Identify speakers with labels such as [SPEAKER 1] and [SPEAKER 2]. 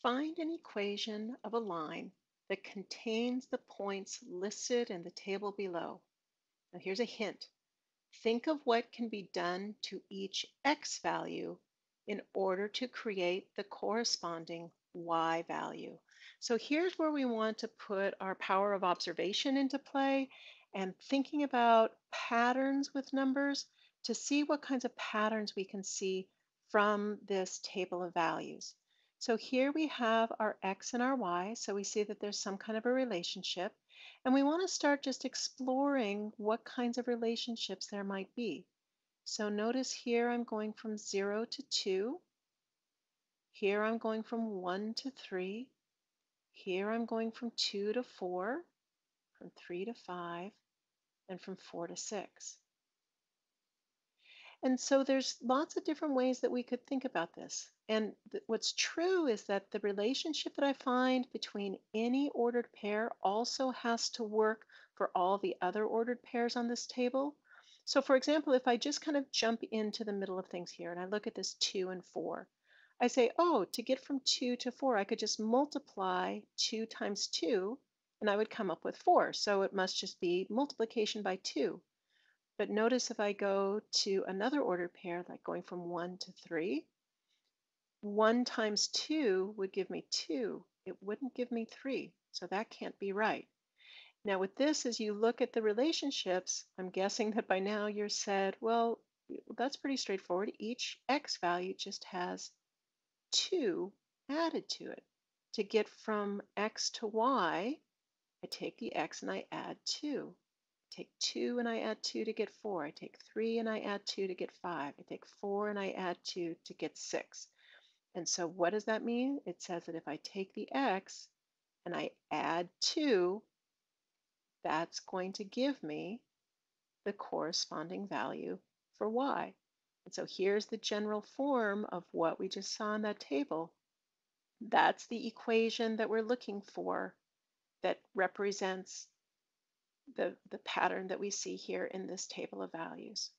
[SPEAKER 1] Find an equation of a line that contains the points listed in the table below. Now, here's a hint. Think of what can be done to each x value in order to create the corresponding y value. So here's where we want to put our power of observation into play and thinking about patterns with numbers to see what kinds of patterns we can see from this table of values. So here we have our x and our y, so we see that there's some kind of a relationship. And we want to start just exploring what kinds of relationships there might be. So notice here I'm going from 0 to 2. Here I'm going from 1 to 3. Here I'm going from 2 to 4, from 3 to 5, and from 4 to 6. And so there's lots of different ways that we could think about this. And what's true is that the relationship that I find between any ordered pair also has to work for all the other ordered pairs on this table. So for example, if I just kind of jump into the middle of things here and I look at this 2 and 4, I say, oh, to get from 2 to 4, I could just multiply 2 times 2 and I would come up with 4. So it must just be multiplication by 2. But notice if I go to another ordered pair, like going from 1 to 3, 1 times 2 would give me 2. It wouldn't give me 3. So that can't be right. Now, with this, as you look at the relationships, I'm guessing that by now you're said, well, that's pretty straightforward. Each x value just has 2 added to it. To get from x to y, I take the x and I add 2. I take 2 and I add 2 to get 4. I take 3 and I add 2 to get 5. I take 4 and I add 2 to get 6. And so what does that mean? It says that if I take the x and I add 2, that's going to give me the corresponding value for y. And so here's the general form of what we just saw in that table. That's the equation that we're looking for that represents the pattern that we see here in this table of values.